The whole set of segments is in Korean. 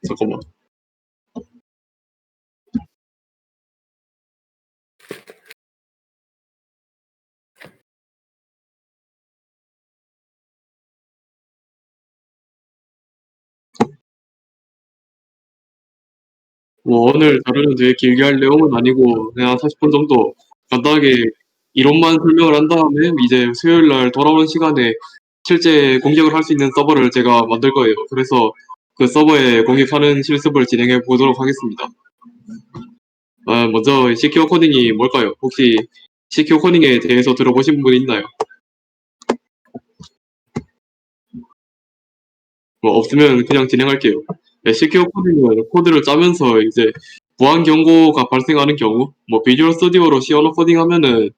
잠깐만. 뭐 오늘 다루는 되게 길게 할 내용은 아니고 그냥 한 40분 정도 간단하게 이론만 설명을 한 다음에 이제 수요일 날 돌아오는 시간에 실제 공격을 할 수 있는 서버를 제가 만들 거예요. 그래서 그 서버에 공격하는 실습을 진행해 보도록 하겠습니다. 먼저 시큐어 코딩이 뭘까요? 혹시 시큐어 코딩에 대해서 들어보신 분 있나요? 뭐 없으면 그냥 진행할게요. 네, 시큐어 코딩은 코드를 짜면서 이제 보안 경고가 발생하는 경우, 뭐 비주얼 스튜디오로 시언어 코딩하면은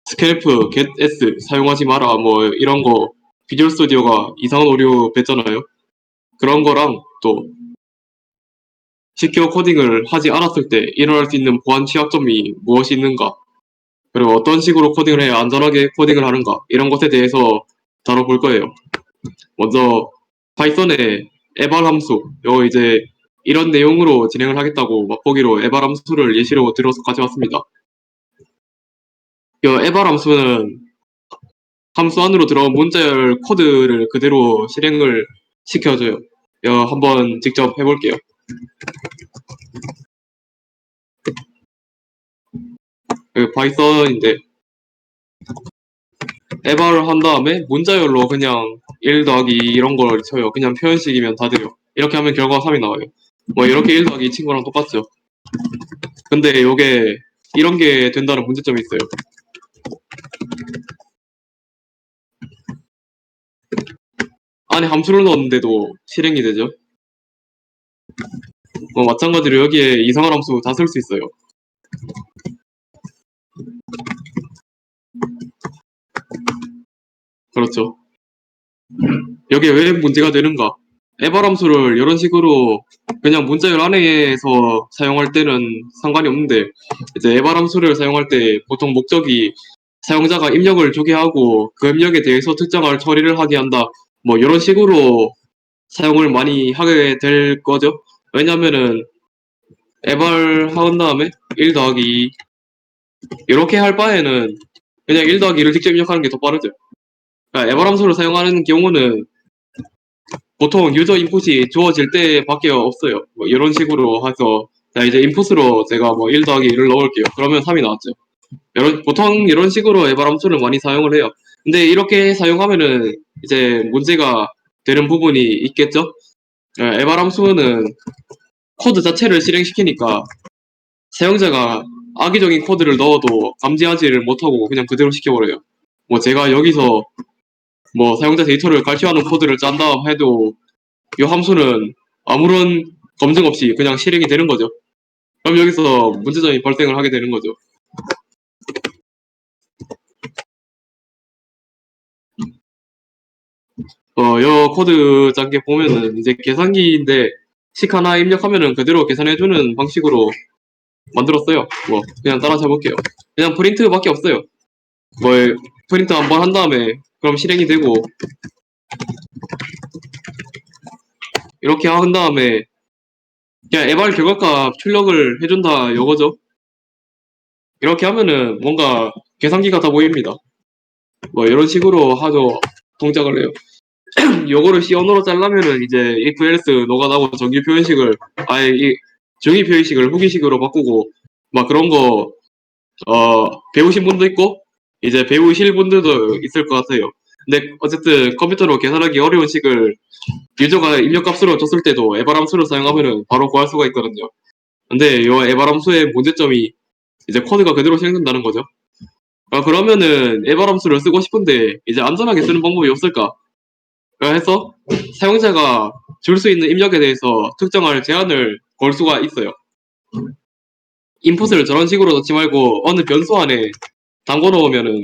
스캘프, getS 사용하지 마라 뭐 이런 거 비주얼 스튜디오가 이상한 오류 뺐잖아요. 그런 거랑 또 시큐어 코딩을 하지 않았을 때 일어날 수 있는 보안 취약점이 무엇이 있는가, 그리고 어떤 식으로 코딩을 해야 안전하게 코딩을 하는가 이런 것에 대해서 다뤄볼 거예요. 먼저 파이썬의 에발 함수, 요 이제 이런 내용으로 진행을 하겠다고 맛보기로 에발 함수를 예시로 들어서 가져왔습니다. 이 에발 함수는 함수 안으로 들어온 문자열 코드를 그대로 실행을 시켜줘요. 한번 직접 해볼게요. 파이썬인데 에발을 한 다음에 문자열로 그냥 1 더하기 이런 걸 쳐요. 그냥 표현식이면 다 돼요. 이렇게 하면 결과가 3이 나와요. 뭐 이렇게 1 더하기 이 친구랑 똑같죠. 근데 요게 이런 게 된다는 문제점이 있어요. 안에 함수를 넣었는데도 실행이 되죠. 마찬가지로 여기에 이상한 함수 다 쓸 수 있어요. 그렇죠. 여기에 왜 문제가 되는가? 에발 함수를 이런 식으로 그냥 문자열 안에서 사용할 때는 상관이 없는데 이제 에발 함수를 사용할 때 보통 목적이 사용자가 입력을 주게 하고 그 입력에 대해서 특정할 처리를 하게 한다, 뭐 이런 식으로 사용을 많이 하게 될 거죠. 왜냐면은 에발 한 다음에 1 더하기 2 이렇게 할 바에는 그냥 1 더하기 2를 직접 입력하는 게 더 빠르죠. 그러니까 에발 함수를 사용하는 경우는 보통 유저 인풋이 주어질 때밖에 없어요. 뭐 이런 식으로 해서 자 이제 인풋으로 제가 뭐 1 더하기 1을 넣을게요. 그러면 3이 나왔죠. 보통 이런 식으로 에발 함수를 많이 사용을 해요. 근데 이렇게 사용하면은 이제 문제가 되는 부분이 있겠죠. 에발 함수는 코드 자체를 실행시키니까 사용자가 악의적인 코드를 넣어도 감지하지를 못하고 그냥 그대로 시켜버려요. 뭐 제가 여기서 뭐 사용자 데이터를 갈취하는 코드를 짠다 해도 이 함수는 아무런 검증 없이 그냥 실행이 되는 거죠. 그럼 여기서 문제점이 발생을 하게 되는 거죠. 이 코드 짠 게 보면은 이제 계산기인데 식 하나 입력하면은 그대로 계산해주는 방식으로 만들었어요. 뭐 그냥 따라서 해볼게요. 그냥 프린트밖에 없어요. 뭐 프린트 한번 한 다음에 그럼 실행이 되고 이렇게 한 다음에 그냥 에발 결과값 출력을 해준다 이거죠. 이렇게 하면은 뭔가 계산기가 다 보입니다. 뭐 이런 식으로 하죠. 동작을 해요. 요거를 C 언어로 짜려면은 이제 if else 녹아나고 정규 표현식을 아예 이 정의 표현식을 후기식으로 바꾸고 막 그런 거 배우신 분도 있고 이제 배우실 분들도 있을 것 같아요. 근데 어쨌든 컴퓨터로 계산하기 어려운 식을 유저가 입력값으로 줬을 때도 에발 함수를 사용하면은 바로 구할 수가 있거든요. 근데 요 에발 함수의 문제점이 이제 코드가 그대로 실행된다는 거죠. 그러면은 에발 함수를 쓰고 싶은데 이제 안전하게 쓰는 방법이 없을까? 해서 사용자가 줄 수 있는 입력에 대해서 특정할 제한을 걸 수가 있어요. 인풋을 저런 식으로 넣지 말고 어느 변수 안에 담궈 놓으면은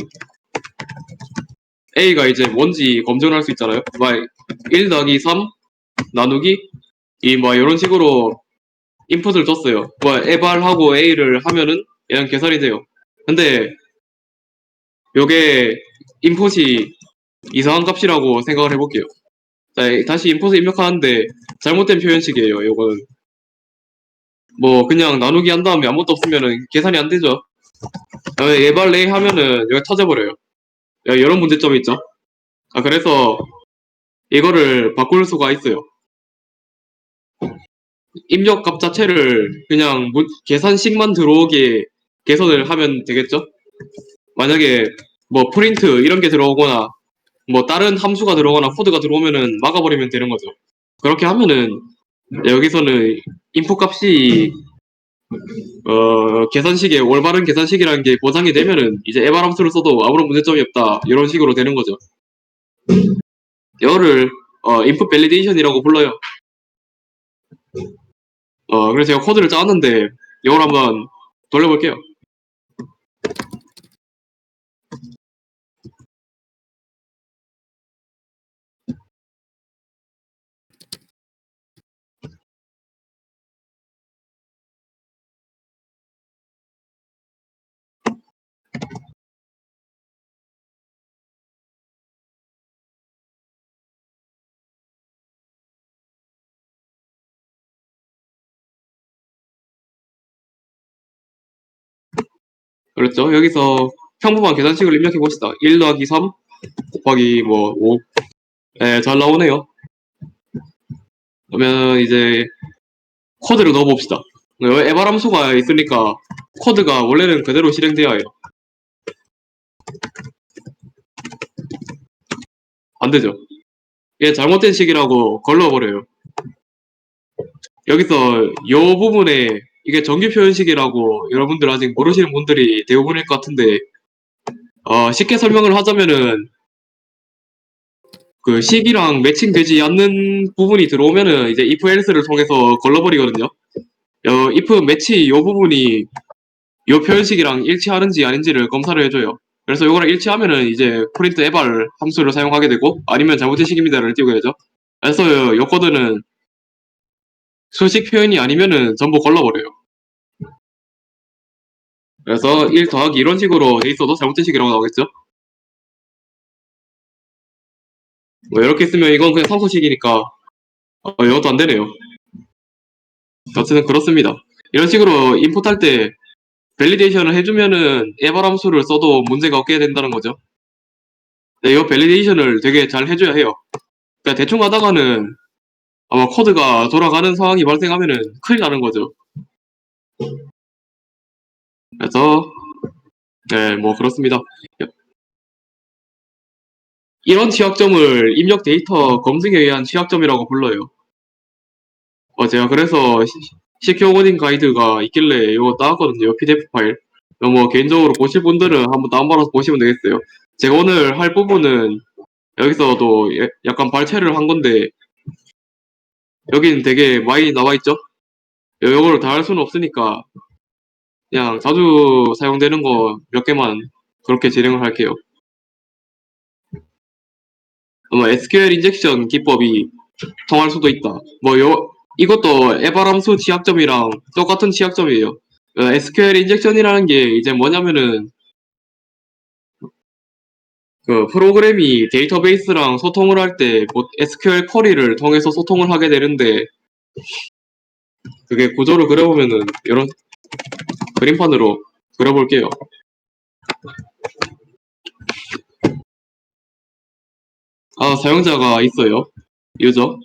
A가 이제 뭔지 검증을 할 수 있잖아요. 막 1 더하기 3 나누기 2 뭐 이런 식으로 인풋을 줬어요. 뭐 에발하고 A를 하면은 얘는 계산이 돼요. 근데 요게 인풋이 이상한 값이라고 생각을 해볼게요. 자, 다시 인풋을 입력하는데 잘못된 표현식이에요. 이거는 뭐 그냥 나누기 한 다음에 아무것도 없으면은 계산이 안 되죠. 예발레이 하면은 여기 터져버려요. 이런 문제점이 있죠. 그래서 이거를 바꿀 수가 있어요. 입력값 자체를 그냥 계산식만 들어오게 개선을 하면 되겠죠? 만약에 뭐 프린트 이런 게 들어오거나 뭐 다른 함수가 들어오거나 코드가 들어오면은 막아버리면 되는 거죠. 그렇게 하면은 여기서는 인풋 값이 계산식에 올바른 계산식이라는 게 보장이 되면은 이제 에바 함수를 써도 아무런 문제점이 없다 이런 식으로 되는 거죠. 이거를 인풋 밸리데이션이라고 불러요. 그래서 제가 코드를 짜왔는데 이걸 한번 돌려볼게요. 그렇죠. 여기서 평범한 계산식을 입력해 봅시다. 1 더하기 3 곱하기 뭐 5. 네, 잘 나오네요. 그러면 이제 코드를 넣어봅시다. 에바 함수가 있으니까 코드가 원래는 그대로 실행되어야 해요. 안 되죠. 이게 잘못된 식이라고 걸러버려요. 여기서 이 부분에 이게 정규 표현식이라고 여러분들 아직 모르시는 분들이 대부분일 것 같은데 쉽게 설명을 하자면은 그 식이랑 매칭되지 않는 부분이 들어오면은 이제 if else를 통해서 걸러버리거든요. if 매치 이 부분이 이 표현식이랑 일치하는지 아닌지를 검사를 해줘요. 그래서 이거랑 일치하면은 이제 print eval 함수를 사용하게 되고 아니면 잘못된 식입니다를 띄우게 되죠. 그래서 이 코드는 수식 표현이 아니면은 전부 걸러버려요. 그래서 1 더하기 이런 식으로 돼 있어도 잘못된 식이라고 나오겠죠? 뭐 이렇게 쓰면 이건 그냥 상수식이니까 이것도 안 되네요. 어쨌든 그렇습니다. 이런 식으로 인풋할 때 밸리데이션을 해주면은 에바 함수를 써도 문제가 없게 된다는 거죠. 네, 이 밸리데이션을 되게 잘 해줘야 해요. 그러니까 대충 하다가는 아마 코드가 돌아가는 상황이 발생하면은 큰일 나는 거죠. 그래서 네, 뭐 그렇습니다. 이런 취약점을 입력 데이터 검증에 의한 취약점이라고 불러요. 제가 그래서 시큐어 코딩 가이드가 있길래 이거 따왔거든요. PDF 파일. 뭐 개인적으로 보실 분들은 한번 다운받아서 보시면 되겠어요. 제가 오늘 할 부분은 여기서도 약간 발췌를 한 건데 여기는 되게 많이 나와 있죠? 요거를 다 할 수는 없으니까 그냥 자주 사용되는 거 몇 개만 그렇게 진행을 할게요. 아마 SQL 인젝션 기법이 통할 수도 있다. 이것도 에바 함수 취약점이랑 똑같은 취약점이에요. SQL 인젝션이라는 게 이제 뭐냐면은 그 프로그램이 데이터베이스랑 소통을 할 때 SQL 쿼리를 통해서 소통을 하게 되는데 그게 구조를 그려보면은 이런 그림판으로 그려볼게요. 사용자가 있어요. 유저.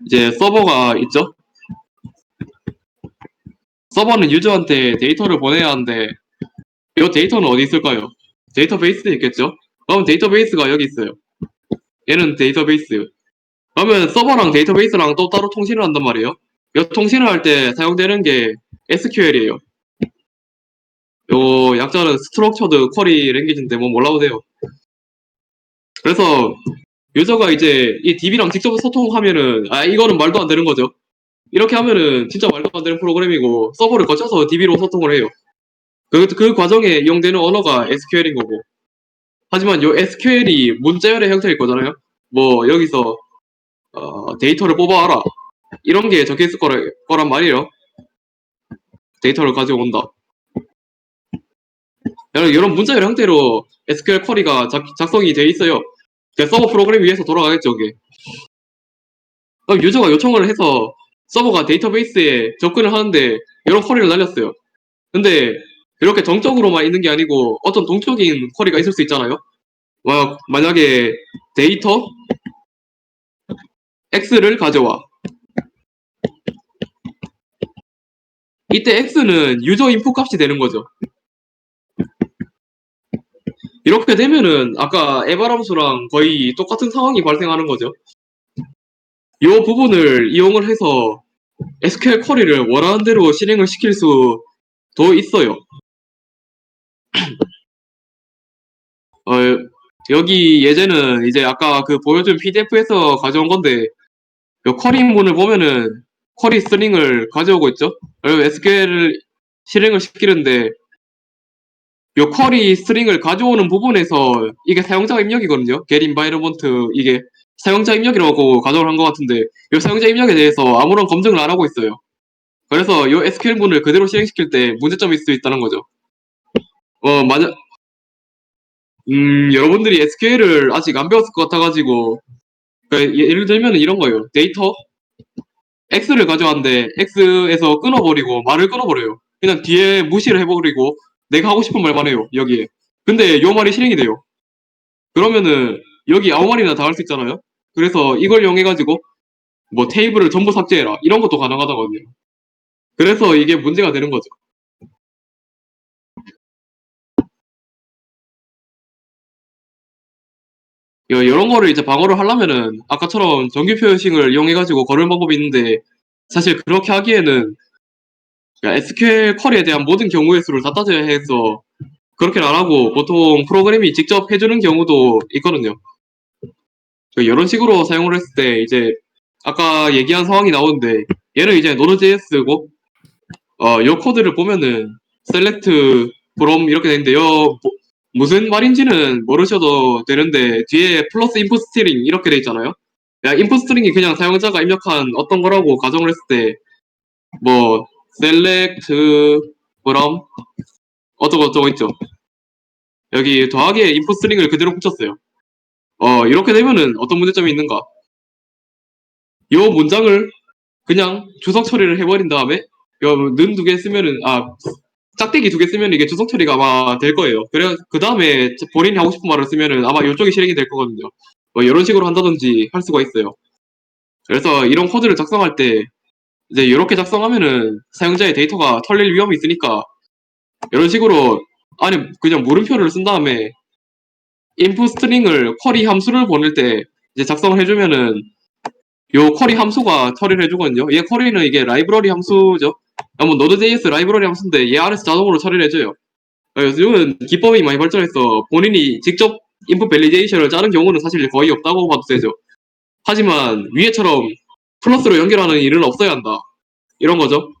이제 서버가 있죠. 서버는 유저한테 데이터를 보내야 하는데 이 데이터는 어디 있을까요? 데이터베이스에 있겠죠. 그럼 데이터베이스가 여기 있어요. 얘는 데이터베이스. 그러면 서버랑 데이터베이스랑 또 따로 통신을 한단 말이에요. 이 통신을 할 때 사용되는 게 SQL이에요. 요 약자는 스트럭처드 쿼리 랭귀지인데 뭐 몰라도 돼요. 그래서 유저가 이제 이 DB랑 직접 소통하면은 이거는 말도 안 되는 거죠. 이렇게 하면은 진짜 말도 안 되는 프로그램이고 서버를 거쳐서 DB로 소통을 해요. 그 과정에 이용되는 언어가 SQL인 거고. 하지만 요 SQL이 문자열의 형태일 거잖아요. 뭐 여기서 데이터를 뽑아와라 이런 게 적혀 있을 거란 말이에요. 데이터를 가지고 온다. 이런 문자열 형태로 SQL 쿼리가 작성이 돼 있어요. 서버 프로그램 위에서 돌아가겠죠, 이게. 그럼 유저가 요청을 해서 서버가 데이터베이스에 접근을 하는데 여러 쿼리를 날렸어요. 근데 이렇게 정적으로만 있는 게 아니고 어떤 동적인 쿼리가 있을 수 있잖아요. 만약에 데이터 X를 가져와. 이때 X는 유저 인풋 값이 되는 거죠. 이렇게 되면은 아까 에바람수랑 거의 똑같은 상황이 발생하는 거죠. 이 부분을 이용을 해서 SQL 쿼리를 원하는 대로 실행을 시킬 수도 있어요. 어, 여기 예제는 이제 아까 그 보여준 PDF에서 가져온 건데 요 쿼리문을 보면은 쿼리 스트링을 가져오고 있죠. 그리고 SQL을 실행을 시키는데 요 쿼리 스트링을 가져오는 부분에서 이게 사용자 입력이거든요. get environment 이게 사용자 입력이라고 가정을 한 것 같은데 요 사용자 입력에 대해서 아무런 검증을 안 하고 있어요. 그래서 요 SQL문을 그대로 실행시킬 때 문제점이 있을 수 있다는 거죠. 만약 여러분들이 SQL을 아직 안 배웠을 것 같아가지고 예를 들면 이런 거예요. 데이터 X를 가져왔는데 X에서 끊어버리고 말을 끊어버려요. 그냥 뒤에 무시를 해버리고 내가 하고 싶은 말만 해요. 여기에. 근데 요 말이 실행이 돼요. 그러면은 여기 아무 말이나 다 할 수 있잖아요. 그래서 이걸 이용해가지고 뭐 테이블을 전부 삭제해라 이런 것도 가능하다거든요. 그래서 이게 문제가 되는 거죠. 이런 거를 이제 방어를 하려면은 아까처럼 정규 표현식을 이용해가지고 거는 방법이 있는데 사실 그렇게 하기에는 SQL 쿼리에 대한 모든 경우의 수를 다 따져야 해서 그렇게는 안 하고 보통 프로그램이 직접 해주는 경우도 있거든요. 이런 식으로 사용을 했을 때 이제 아까 얘기한 상황이 나오는데 얘는 이제 Node.js고 요 코드를 보면은 select from 이렇게 되는데 무슨 말인지는 모르셔도 되는데 뒤에 플러스 인풋 스트링 이렇게 돼 있잖아요. 인풋 스트링이 그냥 사용자가 입력한 어떤 거라고 가정을 했을 때 뭐 select from 어쩌고 있죠. 여기 더하기에 인풋 스트링을 그대로 붙였어요. 이렇게 되면은 어떤 문제점이 있는가? 요 문장을 그냥 주석 처리를 해버린 다음에 는 두 개 쓰면은 짝대기 두 개 쓰면 이게 주석 처리가 아마 될 거예요. 그래 그 다음에 본인이 하고 싶은 말을 쓰면은 아마 이쪽이 실행이 될 거거든요. 이런 식으로 한다든지 할 수가 있어요. 그래서 이런 코드를 작성할 때 이제 이렇게 작성하면은 사용자의 데이터가 털릴 위험이 있으니까 이런 식으로 아니 그냥 물음표를 쓴 다음에 인풋 스트링을 쿼리 함수를 보낼 때 이제 작성을 해주면은 요 쿼리 함수가 처리를 해주거든요. 얘 쿼리는 이게 라이브러리 함수죠. 뭐 Node.js 라이브러리 함수인데 얘 안에서 자동으로 처리를 해줘요. 요즘은 기법이 많이 발전해서 본인이 직접 인풋 밸리데이션을 짜는 경우는 사실 거의 없다고 봐도 되죠. 하지만 위에처럼 플러스로 연결하는 일은 없어야 한다. 이런 거죠.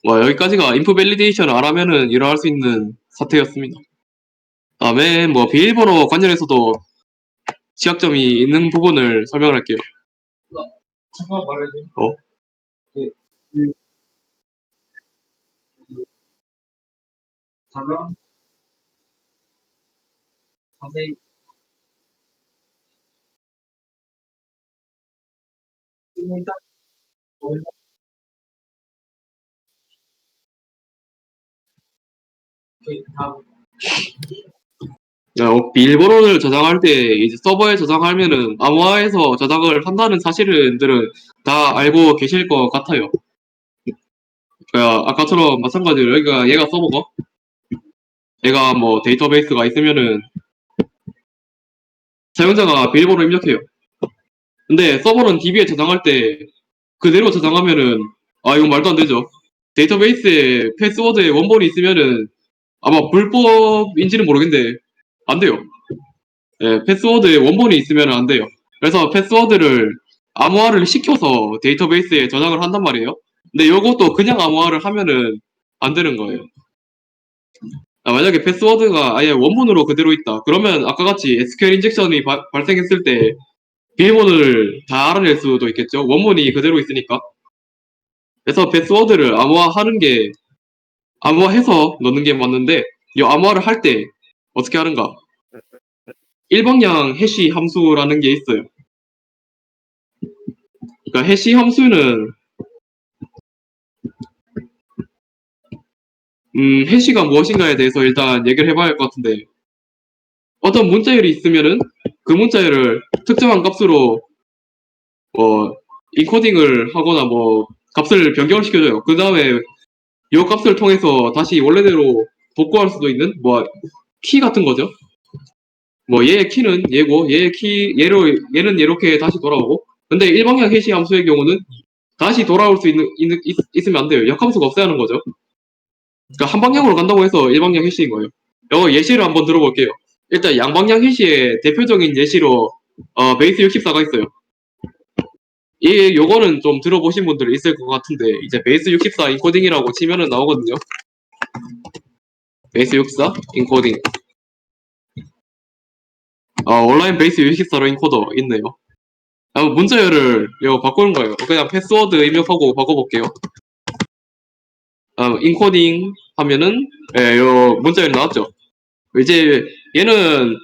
여기까지가 인풋 밸리데이션을 안 하면은 일어날 수 있는 사태였습니다. 다음에 뭐 비밀번호 관련해서도 지약점이 있는 부분을 설명을 할게요. 잠깐 말해줘. 그, 잠깐 자세히 일단 비밀번호를 저장할 때 이제 서버에 저장하면은 암호화해서 저장을 한다는 사실들은 다 알고 계실 것 같아요. 아까처럼 마찬가지로 여기가 얘가 서버고 얘가 뭐 데이터베이스가 있으면은 사용자가 비밀번호 입력해요. 근데 서버는 DB에 저장할 때 그대로 저장하면은 이건 말도 안 되죠. 데이터베이스에 패스워드에 원본이 있으면은 아마 불법인지는 모르겠는데 안 돼요. 패스워드에 원본이 있으면 안 돼요. 그래서 패스워드를 암호화를 시켜서 데이터베이스에 저장을 한단 말이에요. 근데 이것도 그냥 암호화를 하면은 안 되는 거예요. 만약에 패스워드가 아예 원본으로 그대로 있다. 그러면 아까 같이 SQL 인젝션이 발생했을 때 비밀번호를 다 알아낼 수도 있겠죠. 원본이 그대로 있으니까. 그래서 패스워드를 암호화하는 게 암호화해서 넣는 게 맞는데 이 암호화를 할 때 어떻게 하는가? 일방향 해시 함수라는 게 있어요. 그러니까 해시 함수는 해시가 무엇인가에 대해서 일단 얘기를 해봐야 할 것 같은데 어떤 문자열이 있으면은 그 문자열을 특정한 값으로 인코딩을 하거나 뭐 값을 변경을 시켜줘요. 그 다음에 이 값을 통해서 다시 원래대로 복구할 수도 있는 뭐 키 같은 거죠. 뭐 얘의 키는 얘고 얘는 이렇게 다시 돌아오고 근데 일방향 해시 함수의 경우는 다시 돌아올 수 있으면 안 돼요. 역함수가 없어야 하는 거죠. 그러니까 한 방향으로 간다고 해서 일방향 해시인 거예요. 이거 예시를 한번 들어볼게요. 일단 양방향 해시의 대표적인 예시로 베이스 64가 있어요. 요거는 좀 들어보신 분들이 있을 것 같은데 이제 베이스 64 인코딩이라고 치면은 나오거든요. 베이스 64 인코딩. 온라인 베이스 64로 인코더 있네요. 문자열을 이거 바꾸는 거예요. 그냥 패스워드 입력하고 바꿔볼게요. 인코딩 하면은 요 문자열이 나왔죠. 이제 얘는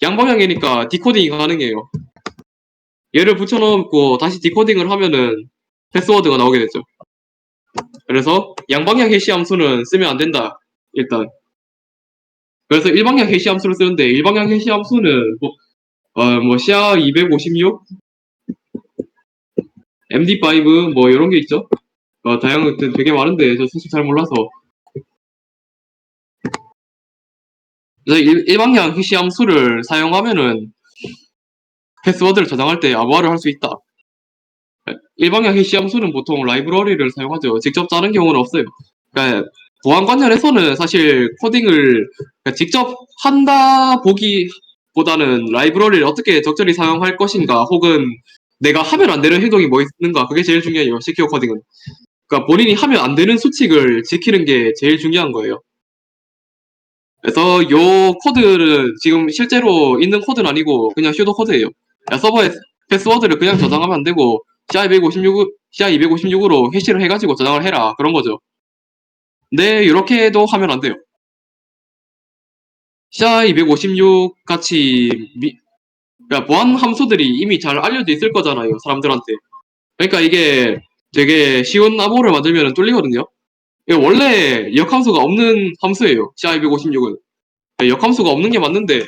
양방향이니까 디코딩이 가능해요. 얘를 붙여놓고 다시 디코딩을 하면은 패스워드가 나오게 되죠. 그래서 양방향 해시 함수는 쓰면 안 된다. 일단. 그래서 일방향 해시 함수를 쓰는데 일방향 해시 함수는 뭐 시아 256, MD5 뭐 이런 게 있죠. 다양한 되게 많은데 저 사실 잘 몰라서. 그래서 일방향 해시 함수를 사용하면은 패스워드를 저장할 때 암호화를 할 수 있다. 일방향 해시 함수는 보통 라이브러리를 사용하죠. 직접 짜는 경우는 없어요. 그러니까 보안 관련해서는 사실 코딩을 그러니까 직접 한다 보기보다는 라이브러리를 어떻게 적절히 사용할 것인가 혹은 내가 하면 안 되는 행동이 뭐 있는가 그게 제일 중요해요. 시큐어 코딩은. 그러니까 본인이 하면 안 되는 수칙을 지키는 게 제일 중요한 거예요. 그래서 요 코드는 지금 실제로 있는 코드는 아니고 그냥 슈도 코드예요. 서버에 패스워드를 그냥 저장하면 안 되고 CI256으로 해시를 해가지고 저장을 해라 그런 거죠. 네, 이렇게 도 하면 안 돼요. CI256 같이 그러니까 보안 함수들이 이미 잘 알려져 있을 거잖아요, 사람들한테. 그러니까 이게 되게 쉬운 암호를 만들면 뚫리거든요. 이게 원래 역함수가 없는 함수예요, CI256은. 역함수가 없는 게 맞는데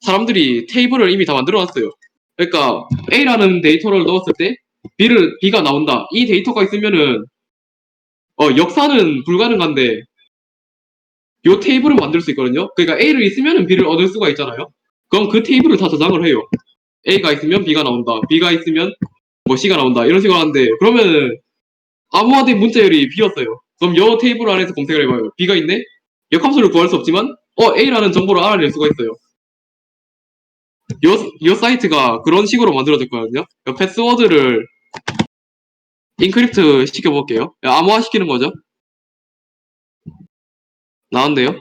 사람들이 테이블을 이미 다 만들어놨어요. 그러니까 A라는 데이터를 넣었을 때 B가 나온다. 이 데이터가 있으면은 역사는 불가능한데 요 테이블을 만들 수 있거든요. 그러니까 A를 있으면은 B를 얻을 수가 있잖아요. 그럼 그 테이블을 다 저장을 해요. A가 있으면 B가 나온다. B가 있으면 뭐 C가 나온다. 이런 식으로 하는데 그러면은 암호화된 문자열이 B였어요. 그럼 요 테이블 안에서 검색을 해봐요. B가 있네? 역함수를 구할 수 없지만 A라는 정보를 알아낼 수가 있어요. 요 사이트가 그런 식으로 만들어졌거든요. 패스워드를 인크립트 시켜볼게요. 암호화 시키는 거죠. 나왔네요.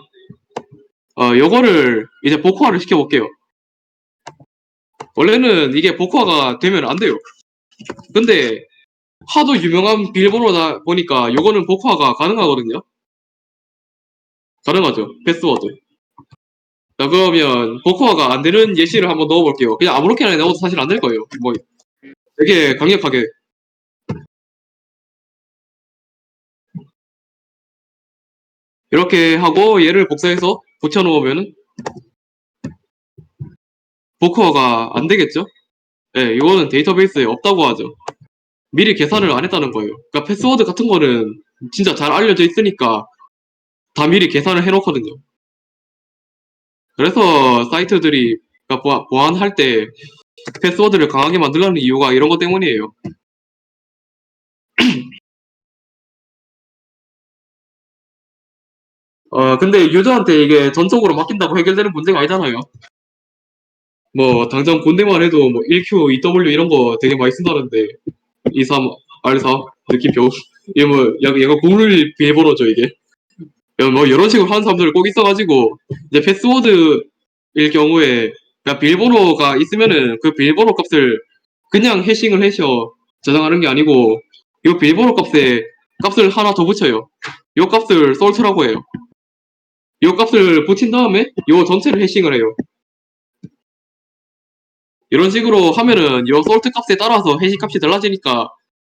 요거를 이제 복호화를 시켜볼게요. 원래는 이게 복호화가 되면 안 돼요. 근데 하도 유명한 비밀번호다 보니까 요거는 복호화가 가능하거든요. 가능하죠. 패스워드. 자, 그러면 복호화가 안 되는 예시를 한번 넣어볼게요. 그냥 아무렇게나 넣어도 사실 안 될 거예요. 뭐 되게 강력하게. 이렇게 하고 얘를 복사해서 붙여놓으면 복호화가 안 되겠죠? 네, 이거는 데이터베이스에 없다고 하죠. 미리 계산을 안 했다는 거예요. 그러니까 패스워드 같은 거는 진짜 잘 알려져 있으니까 다 미리 계산을 해놓거든요. 그래서 사이트들이 그러니까 보안할 때 패스워드를 강하게 만들려는 이유가 이런 것 때문이에요. 근데 유저한테 이게 전적으로 맡긴다고 해결되는 문제가 아니잖아요. 뭐 당장 본대만 해도 뭐 1Q, 2W 이런 거 되게 많이 쓴다는데 23, R4 느낌표 이게 뭐 얘가 국룰 비밀번호죠 이게. 뭐 이런 식으로 하는 사람들 꼭 있어가지고 이제 패스워드일 경우에 그냥 비밀번호가 있으면은 그 비밀번호 값을 그냥 해싱을 해서 저장하는 게 아니고 이 비밀번호 값에 값을 하나 더 붙여요. 이 값을 솔트라고 해요. 이 값을 붙인 다음에 이 전체를 해싱을 해요. 이런 식으로 하면은 요 솔트 값에 따라서 해시 값이 달라지니까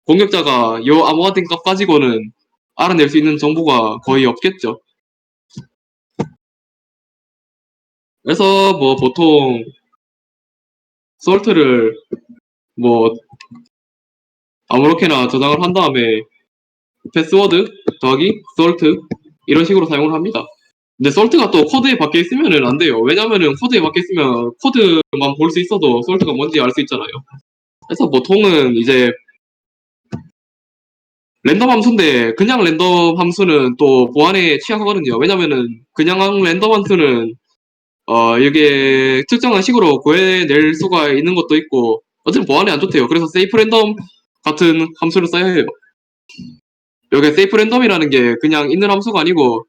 공격자가 요 암호화된 값 가지고는 알아낼 수 있는 정보가 거의 없겠죠. 그래서 뭐 보통 솔트를 뭐 아무렇게나 저장을 한 다음에 패스워드 더하기 솔트 이런 식으로 사용을 합니다. 근데 솔트가 또 코드에 박혀 있으면은 안 돼요. 왜냐면은 코드에 박혀 있으면 코드만 볼 수 있어도 솔트가 뭔지 알 수 있잖아요. 그래서 보통은 이제 랜덤 함수인데 그냥 랜덤 함수는 또 보안에 취약하거든요. 왜냐면은 그냥 랜덤 함수는 이게 특정한 식으로 구해낼 수가 있는 것도 있고 어쨌든 보안에 안 좋대요. 그래서 세이프 랜덤 같은 함수를 써야 해요. 여기 세이프 랜덤이라는 게 그냥 있는 함수가 아니고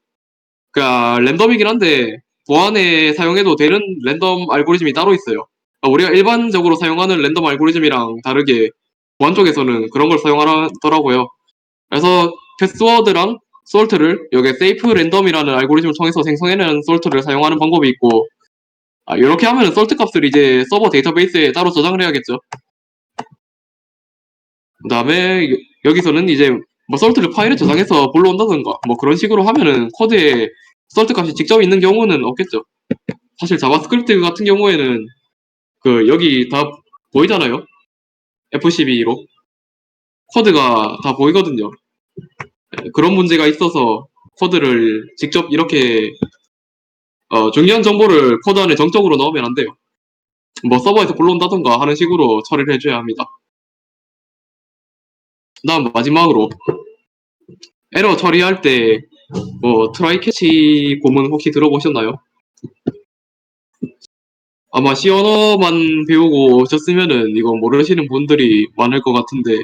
그러니까 랜덤이긴 한데 보안에 사용해도 되는 랜덤 알고리즘이 따로 있어요. 우리가 일반적으로 사용하는 랜덤 알고리즘이랑 다르게 보안 쪽에서는 그런 걸 사용하더라고요. 그래서 패스워드랑 솔트를 여기 세이프 랜덤이라는 알고리즘을 통해서 생성해내는 솔트를 사용하는 방법이 있고 이렇게 하면 솔트 값을 이제 서버 데이터베이스에 따로 저장을 해야겠죠. 그 다음에 여기서는 이제 뭐 솔트를 파일에 저장해서 불러온다든가 뭐 그런 식으로 하면은 코드에 솔트 값이 직접 있는 경우는 없겠죠. 사실 자바스크립트 같은 경우에는 그 여기 다 보이잖아요. F12로 코드가 다 보이거든요. 그런 문제가 있어서 코드를 직접 이렇게 중요한 정보를 코드 안에 정적으로 넣으면 안 돼요. 뭐 서버에서 불러온다던가 하는 식으로 처리를 해줘야 합니다. 다음 마지막으로 에러 처리할 때 뭐 트라이 캐치 고문 혹시 들어보셨나요? 아마 C 언어만 배우고 오셨으면은 이거 모르시는 분들이 많을 것 같은데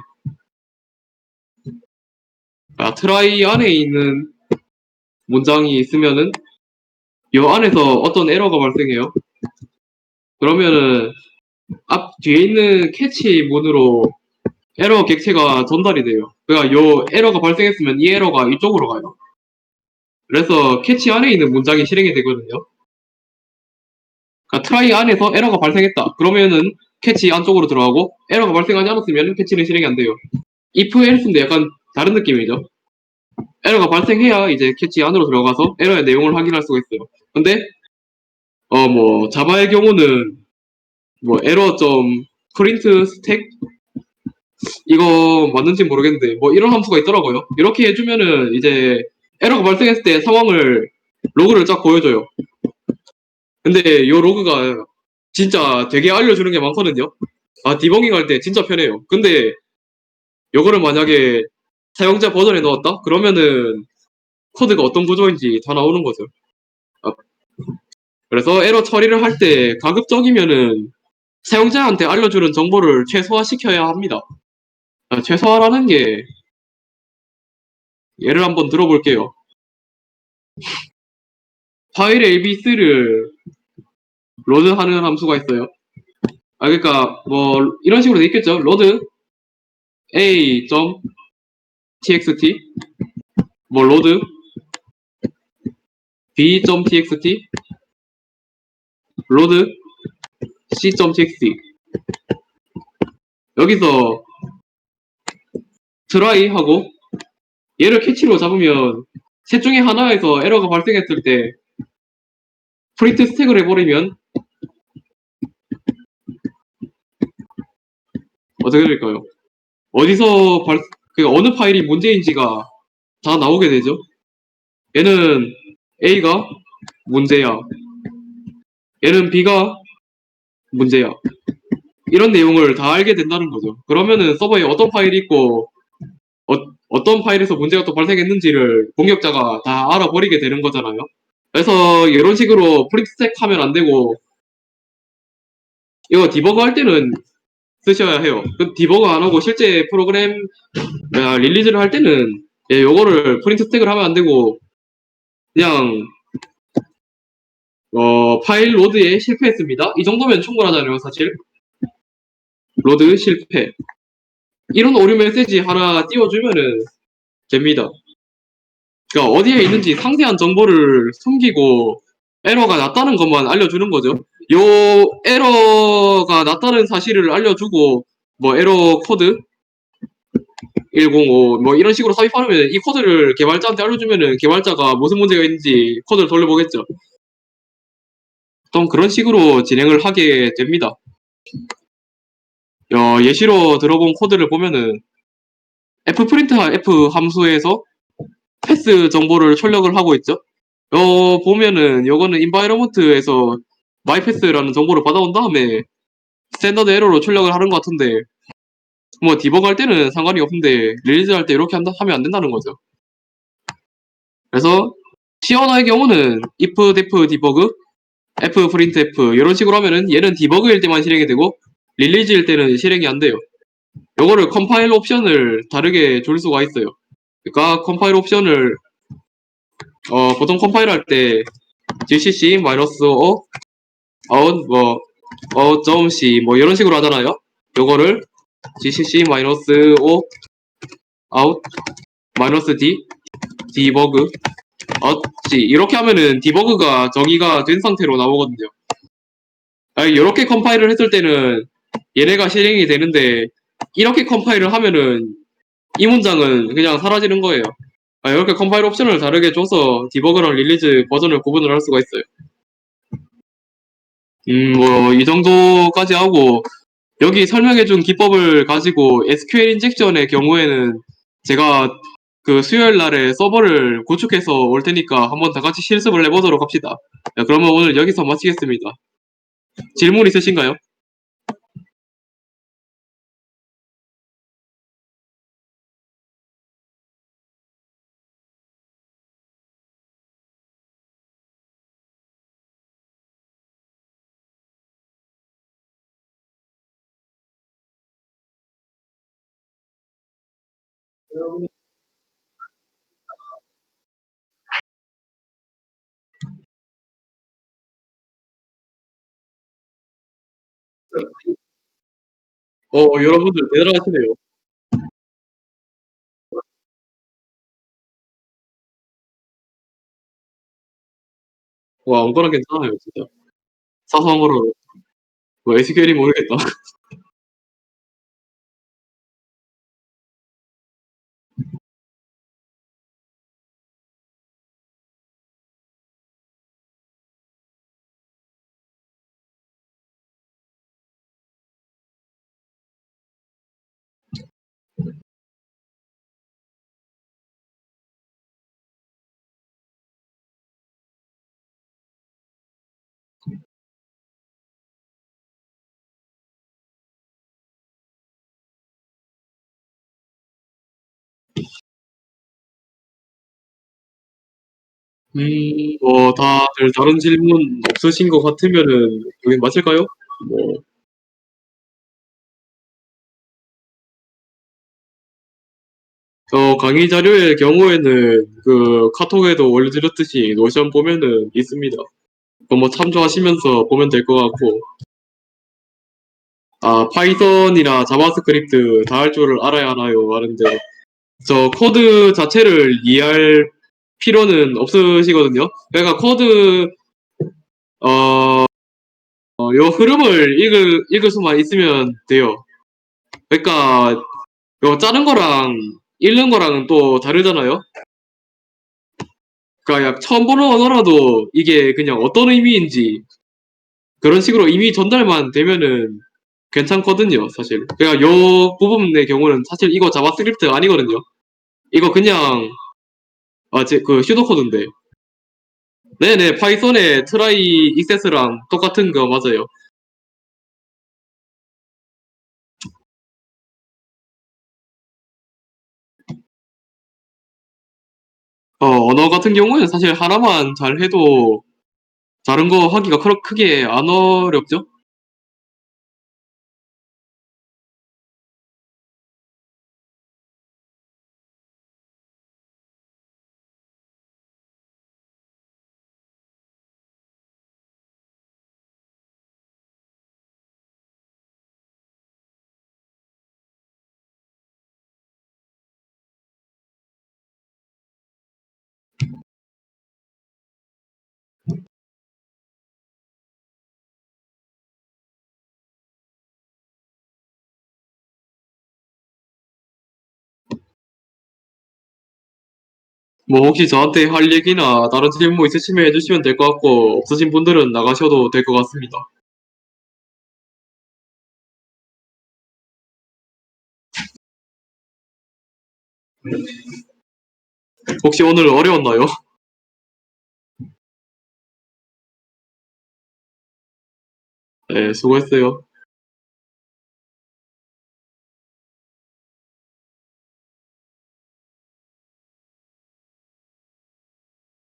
트라이 안에 있는 문장이 있으면은 이 안에서 어떤 에러가 발생해요. 그러면은 앞 뒤에 있는 캐치 문으로 에러 객체가 전달이 돼요. 그러니까 요 에러가 발생했으면 이 에러가 이쪽으로 가요. 그래서 캐치 안에 있는 문장이 실행이 되거든요. 그러니까 트라이 안에서 에러가 발생했다. 그러면은 캐치 안쪽으로 들어가고 에러가 발생하지 않았으면 캐치는 실행이 안 돼요. if else인데 약간 다른 느낌이죠. 에러가 발생해야 이제 캐치 안으로 들어가서 에러의 내용을 확인할 수가 있어요. 근데 뭐 자바의 경우는 뭐 에러 점 프린트 스택 이거 맞는지 모르겠는데 뭐 이런 함수가 있더라고요. 이렇게 해주면은 이제 에러가 발생했을 때 상황을 로그를 쫙 보여줘요. 근데 요 로그가 진짜 되게 알려주는 게 많거든요. 디버깅 할 때 진짜 편해요. 근데 요거를 만약에 사용자 버전에 넣었다? 그러면은 코드가 어떤 구조인지 다 나오는 거죠. 아, 그래서 에러 처리를 할 때 가급적이면은 사용자한테 알려주는 정보를 최소화시켜야 합니다. 최소화라는 게 예를 한번 들어볼게요. 파일 LB3를 로드하는 함수가 있어요. 그러니까 뭐 이런 식으로 돼 있겠죠. 로드 a.txt 뭐 로드 b.txt 로드 c.txt 여기서 try 하고 얘를 캐치로 잡으면 셋 중에 하나에서 에러가 발생했을 때 프린트 스택을 해버리면 어떻게 될까요? 어디서 그러니까 어느 파일이 문제인지가 다 나오게 되죠. 얘는 A가 문제야. 얘는 B가 문제야. 이런 내용을 다 알게 된다는 거죠. 그러면은 서버에 어떤 파일이 있고 어떤 파일에서 문제가 또 발생했는지를 공격자가 다 알아버리게 되는 거잖아요. 그래서 이런 식으로 프린트 스택 하면 안 되고 이거 디버그 할 때는 쓰셔야 해요. 그 디버그 안 하고 실제 프로그램 릴리즈를 할 때는 요거를 프린트 스택을 하면 안 되고 그냥 파일 로드에 실패했습니다. 이 정도면 충분하잖아요, 사실. 로드 실패. 이런 오류 메시지 하나 띄워주면은 됩니다. 그러니까 어디에 있는지 상세한 정보를 숨기고 에러가 났다는 것만 알려주는 거죠. 요 에러가 났다는 사실을 알려주고 뭐 에러 코드 105 뭐 이런 식으로 삽입하면 이 코드를 개발자한테 알려주면은 개발자가 무슨 문제가 있는지 코드를 돌려보겠죠. 보통 그런 식으로 진행을 하게 됩니다. 예시로 들어본 코드를 보면은 fprint f 함수에서 패스 정보를 출력을 하고 있죠. 보면은 요거는 environment에서 mypass라는 정보를 받아온 다음에 스탠더드 에러로 출력을 하는 것 같은데 뭐 디버그 할 때는 상관이 없는데 릴리즈 할 때 이렇게 하면 안 된다는 거죠. 그래서 C언어의 경우는 if def debug f print f 이런 식으로 하면은 얘는 디버그일 때만 실행이 되고 릴리즈일 때는 실행이 안 돼요. 요거를 컴파일 옵션을 다르게 줄 수가 있어요. 그러니까 컴파일 옵션을 보통 컴파일 할 때 gcc-o out 뭐 out.c 뭐 이런 식으로 하잖아요. 요거를 gcc-o out -d debug out 이렇게 하면은 디버그가 정의가 된 상태로 나오거든요. 이렇게 컴파일을 했을 때는 얘네가 실행이 되는데 이렇게 컴파일을 하면은 이 문장은 그냥 사라지는 거예요. 이렇게 컴파일 옵션을 다르게 줘서 디버그랑 릴리즈 버전을 구분을 할 수가 있어요. 뭐 이 정도까지 하고 여기 설명해준 기법을 가지고 SQL 인젝션의 경우에는 제가 그 수요일 날에 서버를 구축해서 올 테니까 한번 다 같이 실습을 해보도록 합시다. 그러면 오늘 여기서 마치겠습니다. 질문 있으신가요? 여러분들 대단하시네요. 와, 엉거랑 괜찮아요, 진짜. 사성어로 뭐 SQL이 모르겠다. 다들 다른 질문 없으신 것 같으면은 여기 마칠까요? 뭐, 강의 자료의 경우에는 그 카톡에도 올려드렸듯이 노션 보면은 있습니다. 뭐 참조하시면서 보면 될 것 같고, 파이썬이나 자바스크립트 다 할 줄을 알아야 하나요? 하는데, 저 코드 자체를 이해할 필요는 없으시거든요. 그러니까 코드, 요 흐름을 읽을 수만 있으면 돼요. 그러니까, 요 짜는 거랑 읽는 거랑은 또 다르잖아요. 그러니까 약 처음 보는 언어라도 이게 그냥 어떤 의미인지 그런 식으로 이미 전달만 되면은 괜찮거든요, 사실. 그러니까 요 부분의 경우는 사실 이거 자바스크립트 아니거든요. 이거 그냥 그 슈도코드인데. 네네, 파이썬의 트라이 익세스랑 똑같은 거 맞아요. 언어 같은 경우에는 사실 하나만 잘 해도 다른 거 하기가 크게 안 어렵죠? 뭐 혹시 저한테 할 얘기나 다른 질문 있으시면 해주시면 될 것 같고 없으신 분들은 나가셔도 될 것 같습니다. 혹시 오늘 어려웠나요? 네, 수고했어요.